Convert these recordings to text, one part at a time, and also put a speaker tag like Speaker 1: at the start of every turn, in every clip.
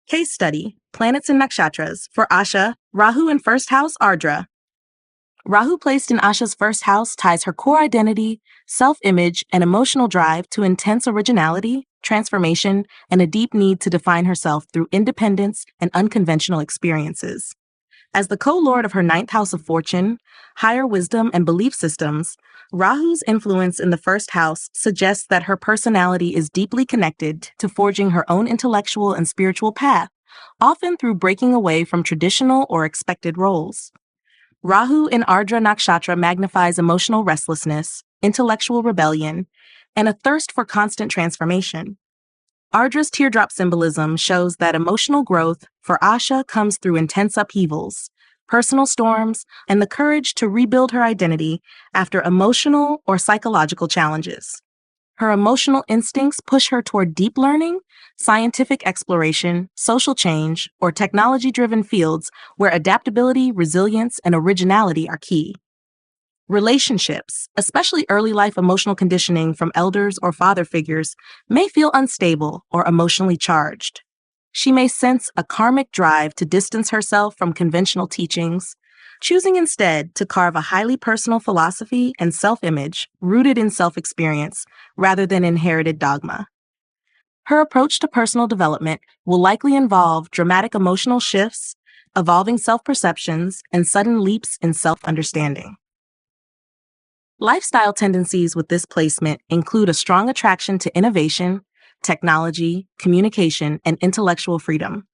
Speaker 1: Case study, planets and nakshatras for Asha, Rahu in first house, Ardra. Rahu placed in Asha's first house ties her core identity, self-image, and emotional drive to intense originality, transformation, and a deep need to define herself through independence and unconventional experiences. As the co-lord of her ninth house of fortune, higher wisdom, and belief systems, Rahu's influence in the first house suggests that her personality is deeply connected to forging her own intellectual and spiritual path, often through breaking away from traditional or expected roles. Rahu in Ardra Nakshatra magnifies emotional restlessness, intellectual rebellion, and a thirst for constant transformation. Ardra's teardrop symbolism shows that emotional growth for Asha comes through intense upheavals, personal storms, and the courage to rebuild her identity after emotional or psychological challenges. Her emotional instincts push her toward deep learning, scientific exploration, social change, or technology-driven fields where adaptability, resilience, and originality are key. Relationships, especially early life emotional conditioning from elders or father figures, may feel unstable or emotionally charged. She may sense a karmic drive to distance herself from conventional teachings, choosing instead to carve a highly personal philosophy and self-image rooted in self-experience rather than inherited dogma. Her approach to personal development will likely involve dramatic emotional shifts, evolving self-perceptions, and sudden leaps in self-understanding. Lifestyle tendencies with this placement include a strong attraction to innovation, technology, communication, and intellectual freedom.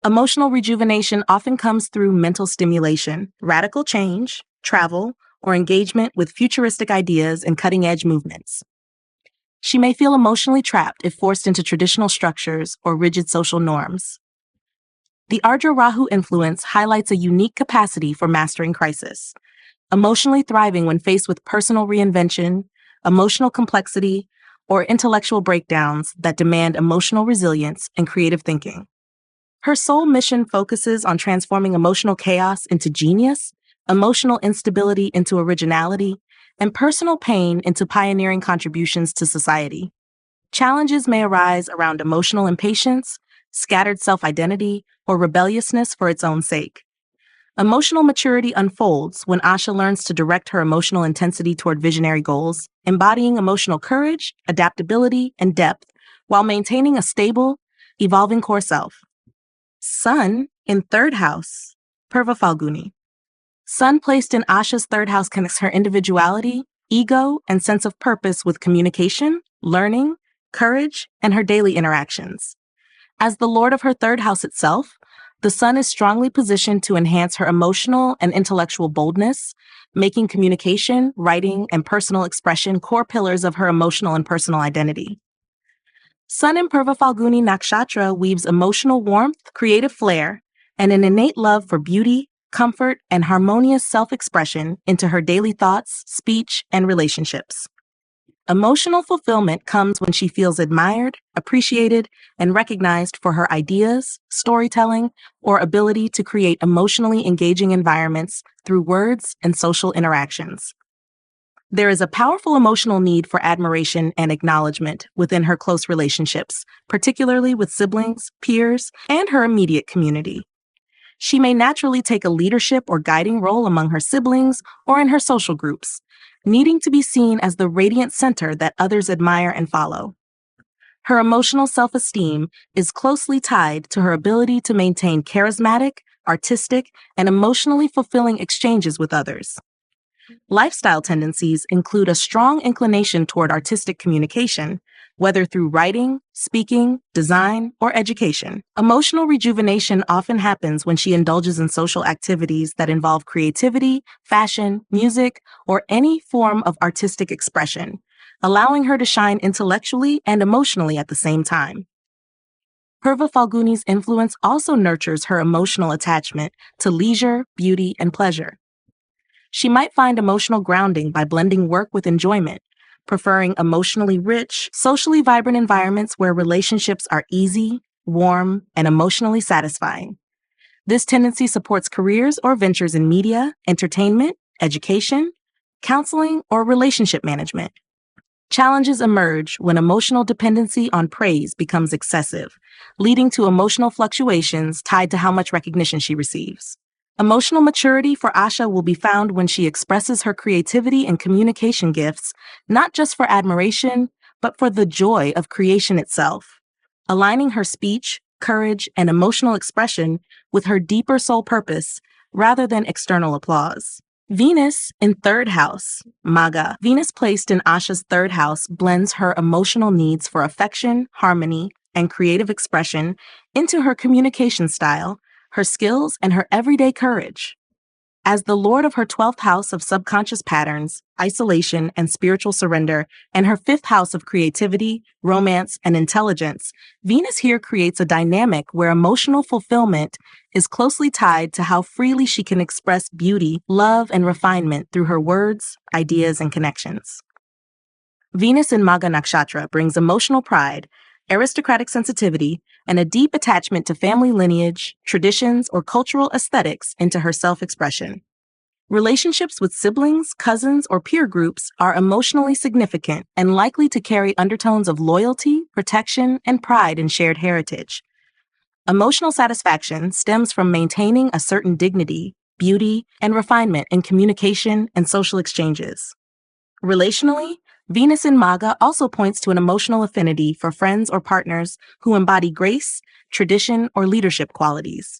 Speaker 1: Emotional rejuvenation often comes through mental stimulation, radical change, travel, or engagement with futuristic ideas and cutting-edge movements. She may feel emotionally trapped if forced into traditional structures or rigid social norms. The Ardra Rahu influence highlights a unique capacity for mastering crisis, emotionally thriving when faced with personal reinvention, emotional complexity, or intellectual breakdowns that demand emotional resilience and creative thinking. Her soul mission focuses on transforming emotional chaos into genius, emotional instability into originality, and personal pain into pioneering contributions to society. Challenges may arise around emotional impatience, scattered self-identity, or rebelliousness for its own sake. Emotional maturity unfolds when Asha learns to direct her emotional intensity toward visionary goals, embodying emotional courage, adaptability, and depth, while maintaining a stable, evolving core self. Sun in third house, Purva Falguni. Sun placed in Asha's third house connects her individuality, ego, and sense of purpose with communication, learning, courage, and her daily interactions. As the lord of her third house itself, the sun is strongly positioned to enhance her emotional and intellectual boldness, making communication, writing, and personal expression core pillars of her emotional and personal identity. Sun in Purva Falguni Nakshatra weaves emotional warmth, creative flair, and an innate love for beauty, comfort, and harmonious self-expression into her daily thoughts, speech, and relationships. Emotional fulfillment comes when she feels admired, appreciated, and recognized for her ideas, storytelling, or ability to create emotionally engaging environments through words and social interactions. There is a powerful emotional need for admiration and acknowledgement within her close relationships, particularly with siblings, peers, and her immediate community. She may naturally take a leadership or guiding role among her siblings or in her social groups, needing to be seen as the radiant center that others admire and follow. Her emotional self-esteem is closely tied to her ability to maintain charismatic, artistic, and emotionally fulfilling exchanges with others. Lifestyle tendencies include a strong inclination toward artistic communication, whether through writing, speaking, design, or education. Emotional rejuvenation often happens when she indulges in social activities that involve creativity, fashion, music, or any form of artistic expression, allowing her to shine intellectually and emotionally at the same time. Purva Falguni's influence also nurtures her emotional attachment to leisure, beauty, and pleasure. She might find emotional grounding by blending work with enjoyment, preferring emotionally rich, socially vibrant environments where relationships are easy, warm, and emotionally satisfying. This tendency supports careers or ventures in media, entertainment, education, counseling, or relationship management. Challenges emerge when emotional dependency on praise becomes excessive, leading to emotional fluctuations tied to how much recognition she receives. Emotional maturity for Asha will be found when she expresses her creativity and communication gifts, not just for admiration, but for the joy of creation itself, aligning her speech, courage, and emotional expression with her deeper soul purpose rather than external applause. Venus in third house, Maga. Venus placed in Asha's third house blends her emotional needs for affection, harmony, and creative expression into her communication style, her skills, and her everyday courage. As the lord of her 12th house of subconscious patterns, isolation, and spiritual surrender, and her 5th house of creativity, romance, and intelligence, Venus here creates a dynamic where emotional fulfillment is closely tied to how freely she can express beauty, love, and refinement through her words, ideas, and connections. Venus in Ardra Nakshatra brings emotional pride, aristocratic sensitivity, and a deep attachment to family lineage, traditions, or cultural aesthetics into her self-expression. Relationships with siblings, cousins, or peer groups are emotionally significant and likely to carry undertones of loyalty, protection, and pride in shared heritage. Emotional satisfaction stems from maintaining a certain dignity, beauty, and refinement in communication and social exchanges. Relationally, Venus in Maga also points to an emotional affinity for friends or partners who embody grace, tradition, or leadership qualities.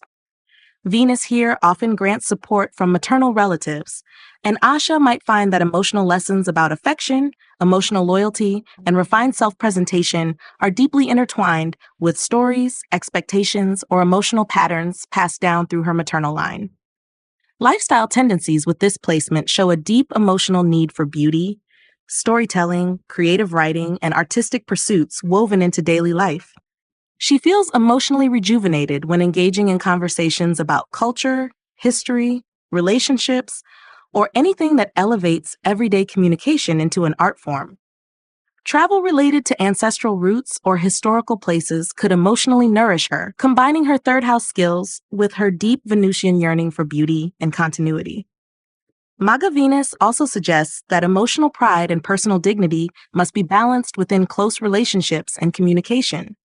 Speaker 1: Venus here often grants support from maternal relatives, and Asha might find that emotional lessons about affection, emotional loyalty, and refined self-presentation are deeply intertwined with stories, expectations, or emotional patterns passed down through her maternal line. Lifestyle tendencies with this placement show a deep emotional need for beauty, storytelling, creative writing, and artistic pursuits woven into daily life. She feels emotionally rejuvenated when engaging in conversations about culture, history, relationships, or anything that elevates everyday communication into an art form. Travel related to ancestral roots or historical places could emotionally nourish her, combining her third house skills with her deep Venusian yearning for beauty and continuity. Maga Venus also suggests that emotional pride and personal dignity must be balanced within close relationships and communication.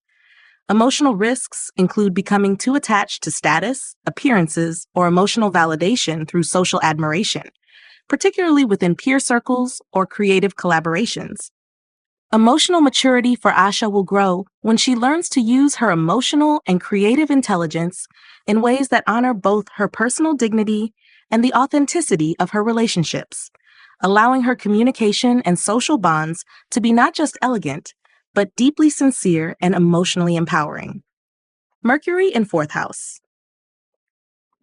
Speaker 1: Emotional risks include becoming too attached to status, appearances, or emotional validation through social admiration, particularly within peer circles or creative collaborations. Emotional maturity for Asha will grow when she learns to use her emotional and creative intelligence in ways that honor both her personal dignity and the authenticity of her relationships, allowing her communication and social bonds to be not just elegant, but deeply sincere and emotionally empowering. Mercury in fourth house.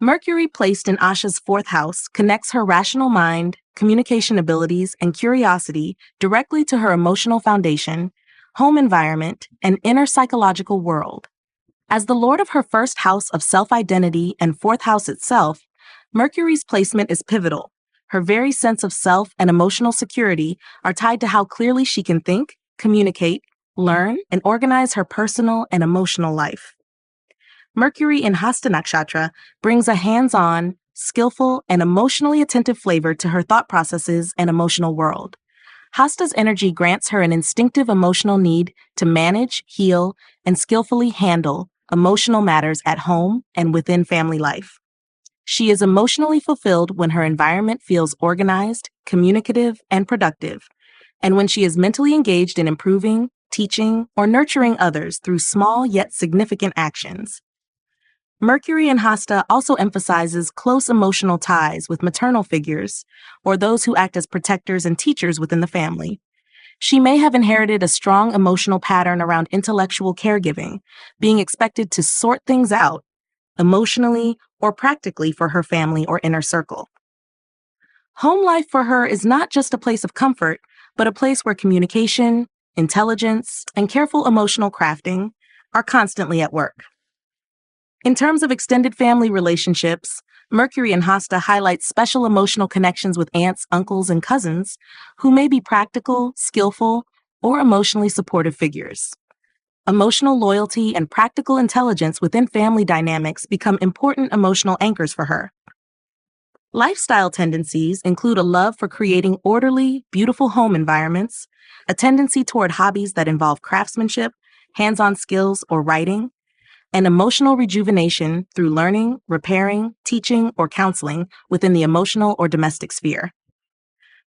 Speaker 1: Mercury placed in Asha's fourth house connects her rational mind, communication abilities, and curiosity directly to her emotional foundation, home environment, and inner psychological world. As the lord of her first house of self-identity and fourth house itself, Mercury's placement is pivotal. Her very sense of self and emotional security are tied to how clearly she can think, communicate, learn, and organize her personal and emotional life. Mercury in Hasta Nakshatra brings a hands-on, skillful, and emotionally attentive flavor to her thought processes and emotional world. Hasta's energy grants her an instinctive emotional need to manage, heal, and skillfully handle emotional matters at home and within family life. She is emotionally fulfilled when her environment feels organized, communicative, and productive, and when she is mentally engaged in improving, teaching, or nurturing others through small yet significant actions. Mercury in Hasta also emphasizes close emotional ties with maternal figures, or those who act as protectors and teachers within the family. She may have inherited a strong emotional pattern around intellectual caregiving, being expected to sort things out, emotionally or practically for her family or inner circle. Home life for her is not just a place of comfort, but a place where communication, intelligence, and careful emotional crafting are constantly at work. In terms of extended family relationships, Mercury in Hasta highlights special emotional connections with aunts, uncles, and cousins who may be practical, skillful, or emotionally supportive figures. Emotional loyalty and practical intelligence within family dynamics become important emotional anchors for her. Lifestyle tendencies include a love for creating orderly, beautiful home environments, a tendency toward hobbies that involve craftsmanship, hands-on skills, or writing, and emotional rejuvenation through learning, repairing, teaching, or counseling within the emotional or domestic sphere.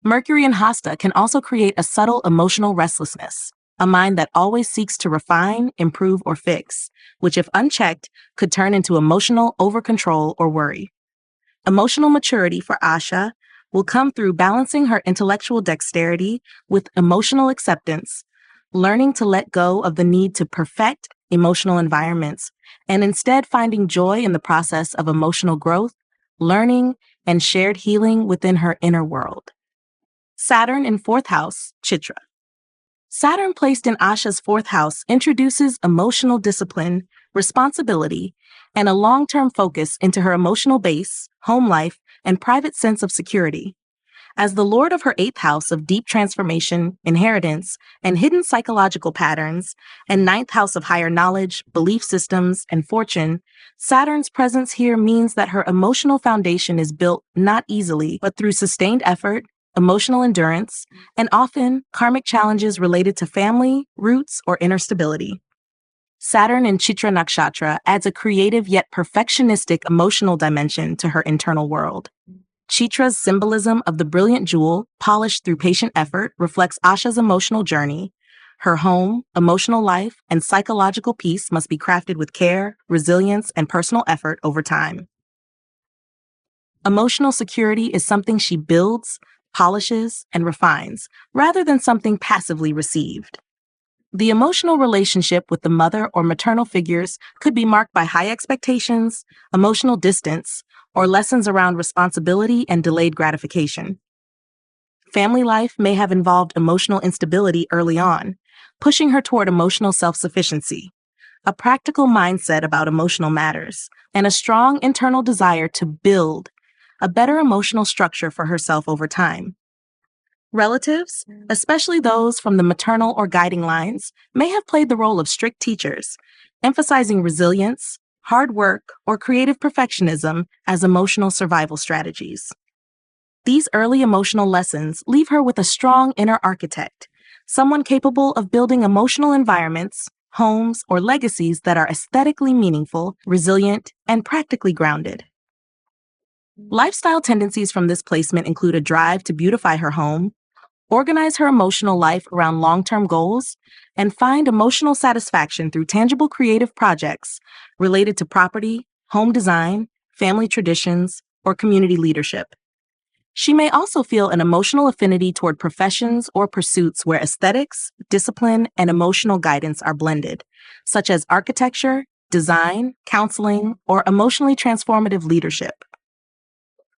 Speaker 1: Mercury in Hasta can also create a subtle emotional restlessness, a mind that always seeks to refine, improve, or fix, which, if unchecked, could turn into emotional overcontrol or worry. Emotional maturity for Asha will come through balancing her intellectual dexterity with emotional acceptance, learning to let go of the need to perfect emotional environments, and instead finding joy in the process of emotional growth, learning, and shared healing within her inner world. Saturn in fourth house, Chitra. Saturn placed in Asha's fourth house introduces emotional discipline, responsibility, and a long-term focus into her emotional base, home life, and private sense of security. As the lord of her eighth house of deep transformation, inheritance, and hidden psychological patterns, and ninth house of higher knowledge, belief systems, and fortune, Saturn's presence here means that her emotional foundation is built not easily, but through sustained effort, emotional endurance, and often karmic challenges related to family, roots, or inner stability. Saturn in Chitra Nakshatra adds a creative yet perfectionistic emotional dimension to her internal world. Chitra's symbolism of the brilliant jewel, polished through patient effort, reflects Asha's emotional journey. Her home, emotional life, and psychological peace must be crafted with care, resilience, and personal effort over time. Emotional security is something she builds, polishes, and refines, rather than something passively received. The emotional relationship with the mother or maternal figures could be marked by high expectations, emotional distance, or lessons around responsibility and delayed gratification. Family life may have involved emotional instability early on, pushing her toward emotional self-sufficiency, a practical mindset about emotional matters, and a strong internal desire to build a better emotional structure for herself over time. Relatives, especially those from the maternal or guiding lines, may have played the role of strict teachers, emphasizing resilience, hard work, or creative perfectionism as emotional survival strategies. These early emotional lessons leave her with a strong inner architect, someone capable of building emotional environments, homes, or legacies that are aesthetically meaningful, resilient, and practically grounded. Lifestyle tendencies from this placement include a drive to beautify her home, organize her emotional life around long-term goals, and find emotional satisfaction through tangible creative projects related to property, home design, family traditions, or community leadership. She may also feel an emotional affinity toward professions or pursuits where aesthetics, discipline, and emotional guidance are blended, such as architecture, design, counseling, or emotionally transformative leadership.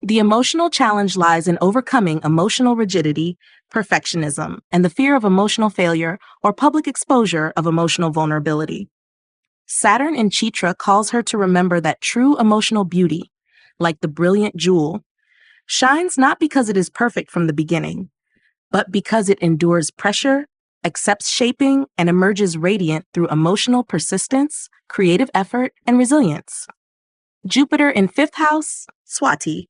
Speaker 1: The emotional challenge lies in overcoming emotional rigidity, perfectionism, and the fear of emotional failure or public exposure of emotional vulnerability. Saturn in Chitra calls her to remember that true emotional beauty, like the brilliant jewel, shines not because it is perfect from the beginning, but because it endures pressure, accepts shaping, and emerges radiant through emotional persistence, creative effort, and resilience. Jupiter in fifth house, Swati.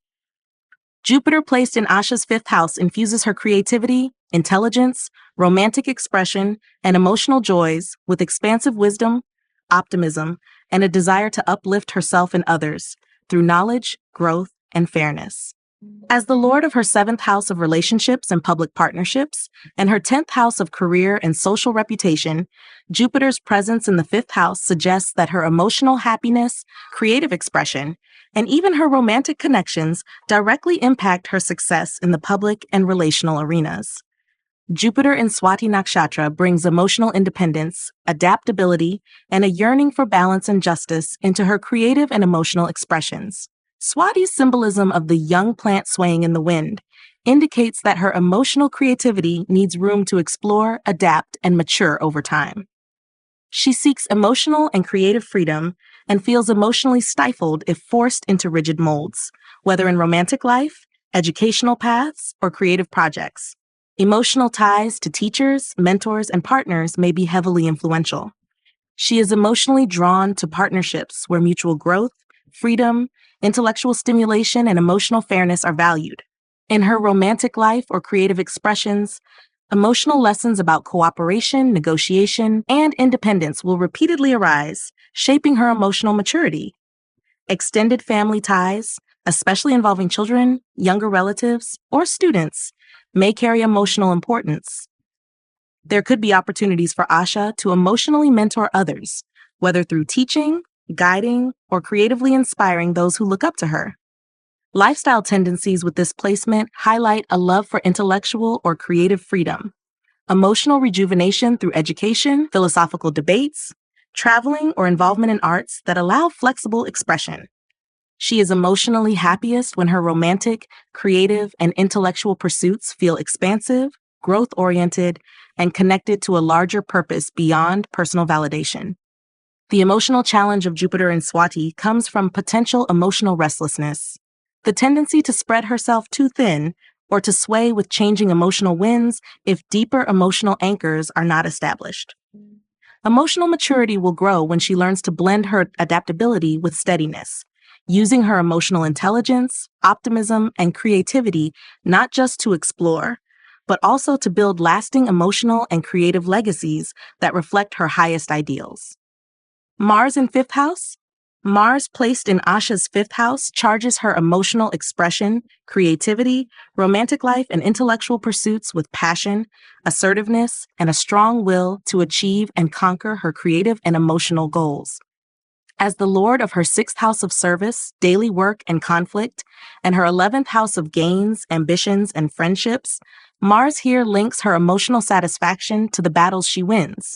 Speaker 1: Jupiter placed in Asha's fifth house infuses her creativity, intelligence, romantic expression, and emotional joys with expansive wisdom, optimism, and a desire to uplift herself and others through knowledge, growth, and fairness. As the lord of her seventh house of relationships and public partnerships, and her 10th house of career and social reputation, Jupiter's presence in the fifth house suggests that her emotional happiness, creative expression, and even her romantic connections directly impact her success in the public and relational arenas. Jupiter in Swati Nakshatra brings emotional independence, adaptability, and a yearning for balance and justice into her creative and emotional expressions. Swati's symbolism of the young plant swaying in the wind indicates that her emotional creativity needs room to explore, adapt, and mature over time. She seeks emotional and creative freedom and feels emotionally stifled if forced into rigid molds, whether in romantic life, educational paths, or creative projects. Emotional ties to teachers, mentors, and partners may be heavily influential. She is emotionally drawn to partnerships where mutual growth, freedom, intellectual stimulation, and emotional fairness are valued. In her romantic life or creative expressions, emotional lessons about cooperation, negotiation, and independence will repeatedly arise, shaping her emotional maturity. Extended family ties, especially involving children, younger relatives, or students, may carry emotional importance. There could be opportunities for Asha to emotionally mentor others, whether through teaching, guiding, or creatively inspiring those who look up to her. Lifestyle tendencies with this placement highlight a love for intellectual or creative freedom, emotional rejuvenation through education, philosophical debates, traveling, or involvement in arts that allow flexible expression. She is emotionally happiest when her romantic, creative, and intellectual pursuits feel expansive, growth-oriented, and connected to a larger purpose beyond personal validation. The emotional challenge of Jupiter in Swati comes from potential emotional restlessness, the tendency to spread herself too thin or to sway with changing emotional winds if deeper emotional anchors are not established. Emotional maturity will grow when she learns to blend her adaptability with steadiness, using her emotional intelligence, optimism, and creativity not just to explore, but also to build lasting emotional and creative legacies that reflect her highest ideals. Mars in fifth house? Mars placed in Asha's fifth house charges her emotional expression, creativity, romantic life, and intellectual pursuits with passion, assertiveness, and a strong will to achieve and conquer her creative and emotional goals. As the lord of her sixth house of service, daily work, and conflict, and her 11th house of gains, ambitions, and friendships, Mars here links her emotional satisfaction to the battles she wins,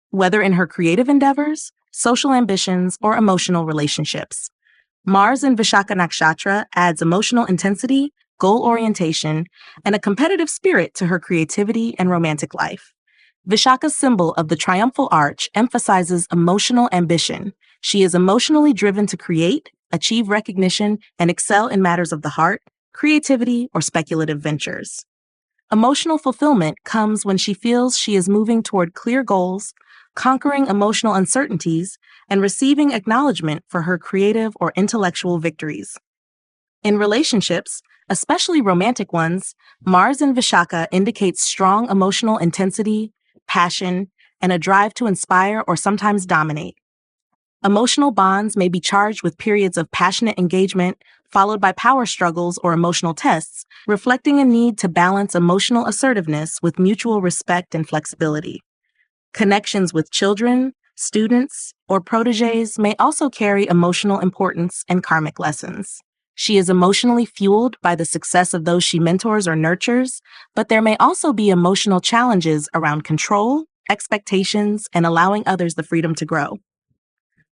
Speaker 1: whether in her creative endeavors, social ambitions, or emotional relationships. Mars in Vishaka Nakshatra adds emotional intensity, goal orientation, and a competitive spirit to her creativity and romantic life. Vishaka's symbol of the triumphal arch emphasizes emotional ambition. She is emotionally driven to create, achieve recognition, and excel in matters of the heart, creativity, or speculative ventures. Emotional fulfillment comes when she feels she is moving toward clear goals, conquering emotional uncertainties, and receiving acknowledgement for her creative or intellectual victories. In relationships, especially romantic ones, Mars in Vishaka indicates strong emotional intensity, passion, and a drive to inspire or sometimes dominate. Emotional bonds may be charged with periods of passionate engagement, followed by power struggles or emotional tests, reflecting a need to balance emotional assertiveness with mutual respect and flexibility. Connections with children, students, or protégés may also carry emotional importance and karmic lessons. She is emotionally fueled by the success of those she mentors or nurtures, but there may also be emotional challenges around control, expectations, and allowing others the freedom to grow.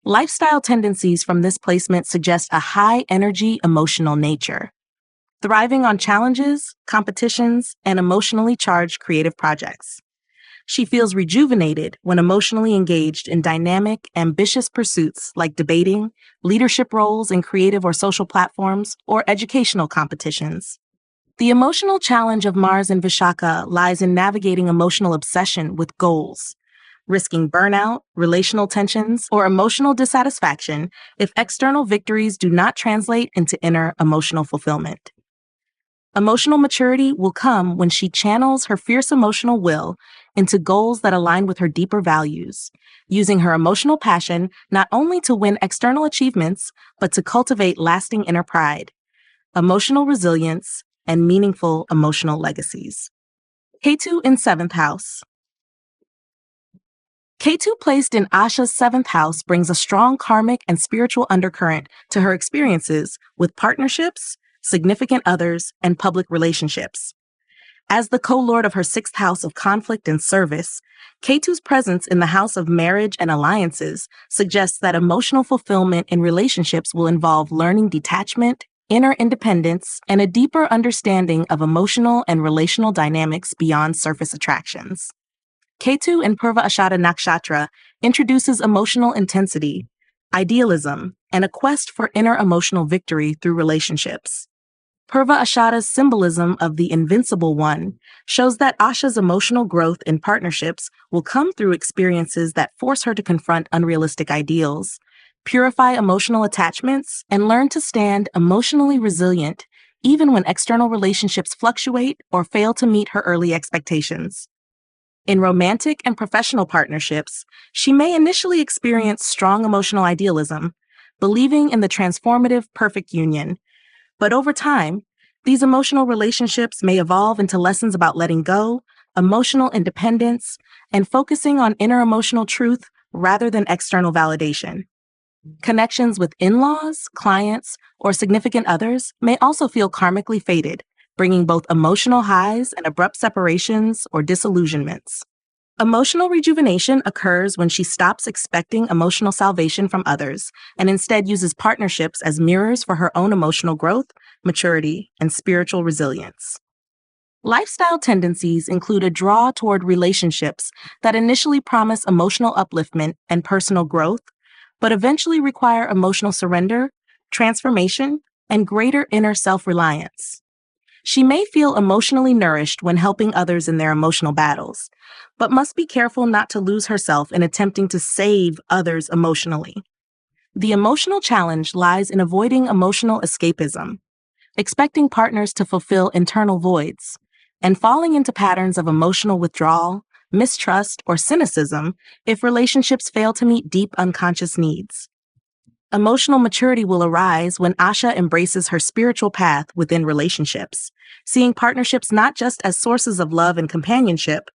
Speaker 1: Lifestyle tendencies from this placement suggest a high-energy emotional nature, thriving on challenges, competitions, and emotionally charged creative projects. She feels rejuvenated when emotionally engaged in dynamic, ambitious pursuits like debating, leadership roles in creative or social platforms, or educational competitions. The emotional challenge of Mars in Vishaka lies in navigating emotional obsession with goals, risking burnout, relational tensions, or emotional dissatisfaction if external victories do not translate into inner emotional fulfillment. Emotional maturity will come when she channels her fierce emotional will into goals that align with her deeper values, using her emotional passion not only to win external achievements, but to cultivate lasting inner pride, emotional resilience, and meaningful emotional legacies. Ketu in seventh house. Ketu placed in Asha's seventh house brings a strong karmic and spiritual undercurrent to her experiences with partnerships, significant others, and public relationships. As the co-lord of her sixth house of conflict and service, Ketu's presence in the house of marriage and alliances suggests that emotional fulfillment in relationships will involve learning detachment, inner independence, and a deeper understanding of emotional and relational dynamics beyond surface attractions. Ketu in Purva Ashada Nakshatra introduces emotional intensity, idealism, and a quest for inner emotional victory through relationships. Purva Ashada's symbolism of the invincible one shows that Asha's emotional growth in partnerships will come through experiences that force her to confront unrealistic ideals, purify emotional attachments, and learn to stand emotionally resilient even when external relationships fluctuate or fail to meet her early expectations. In romantic and professional partnerships, she may initially experience strong emotional idealism, believing in the transformative perfect union. But over time, these emotional relationships may evolve into lessons about letting go, emotional independence, and focusing on inner emotional truth rather than external validation. Connections with in-laws, clients, or significant others may also feel karmically fated, bringing both emotional highs and abrupt separations or disillusionments. Emotional rejuvenation occurs when she stops expecting emotional salvation from others and instead uses partnerships as mirrors for her own emotional growth, maturity, and spiritual resilience. Lifestyle tendencies include a draw toward relationships that initially promise emotional upliftment and personal growth, but eventually require emotional surrender, transformation, and greater inner self-reliance. She may feel emotionally nourished when helping others in their emotional battles, but must be careful not to lose herself in attempting to save others emotionally. The emotional challenge lies in avoiding emotional escapism, expecting partners to fulfill internal voids, and falling into patterns of emotional withdrawal, mistrust, or cynicism if relationships fail to meet deep unconscious needs. Emotional maturity will arise when Asha embraces her spiritual path within relationships, seeing partnerships not just as sources of love and companionship,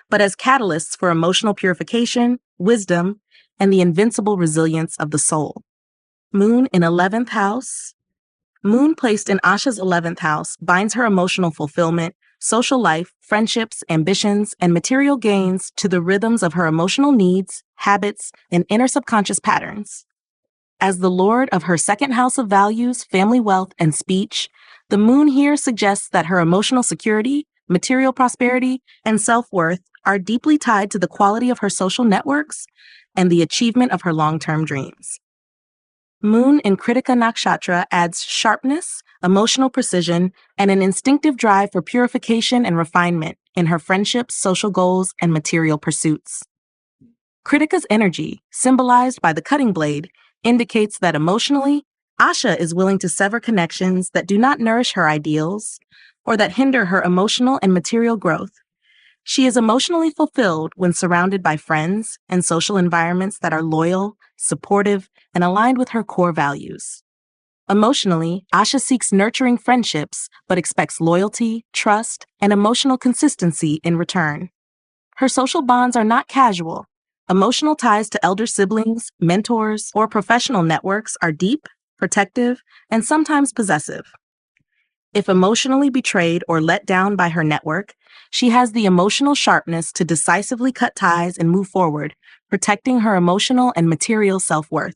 Speaker 1: but as catalysts for emotional purification, wisdom, and the invincible resilience of the soul. Moon in 11th house. Moon placed in Asha's 11th house binds her emotional fulfillment, social life, friendships, ambitions, and material gains to the rhythms of her emotional needs, habits, and inner subconscious patterns. As the lord of her second house of values, family wealth, and speech, the moon here suggests that her emotional security, material prosperity, and self-worth are deeply tied to the quality of her social networks and the achievement of her long-term dreams. Moon in Ardra Nakshatra adds sharpness, emotional precision, and an instinctive drive for purification and refinement in her friendships, social goals, and material pursuits. Kritika's energy, symbolized by the cutting blade, indicates that emotionally, Asha is willing to sever connections that do not nourish her ideals or that hinder her emotional and material growth. She is emotionally fulfilled when surrounded by friends and social environments that are loyal, supportive, and aligned with her core values. Emotionally, Asha seeks nurturing friendships but expects loyalty, trust, and emotional consistency in return. Her social bonds are not casual. Emotional ties to elder siblings, mentors, or professional networks are deep, protective, and sometimes possessive. If emotionally betrayed or let down by her network, she has the emotional sharpness to decisively cut ties and move forward, protecting her emotional and material self-worth.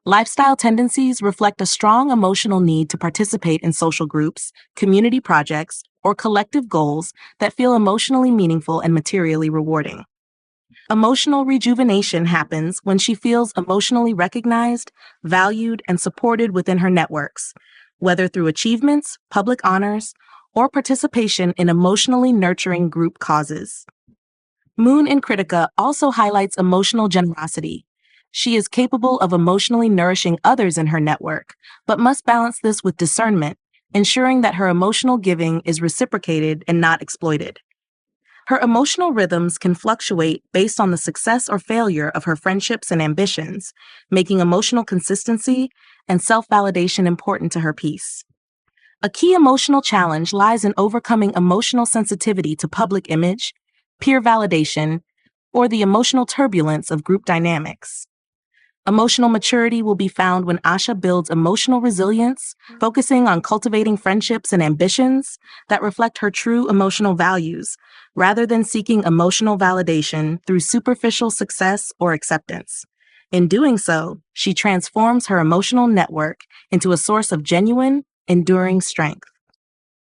Speaker 1: Lifestyle tendencies reflect a strong emotional need to participate in social groups, community projects, or collective goals that feel emotionally meaningful and materially rewarding. Emotional rejuvenation happens when she feels emotionally recognized, valued, and supported within her networks, whether through achievements, public honors, or participation in emotionally nurturing group causes. Moon in Kritika also highlights emotional generosity. She is capable of emotionally nourishing others in her network, but must balance this with discernment, ensuring that her emotional giving is reciprocated and not exploited. Her emotional rhythms can fluctuate based on the success or failure of her friendships and ambitions, making emotional consistency and self-validation important to her peace. A key emotional challenge lies in overcoming emotional sensitivity to public image, peer validation, or the emotional turbulence of group dynamics. Emotional maturity will be found when Asha builds emotional resilience, focusing on cultivating friendships and ambitions that reflect her true emotional values, rather than seeking emotional validation through superficial success or acceptance. In doing so, she transforms her emotional network into a source of genuine, enduring strength.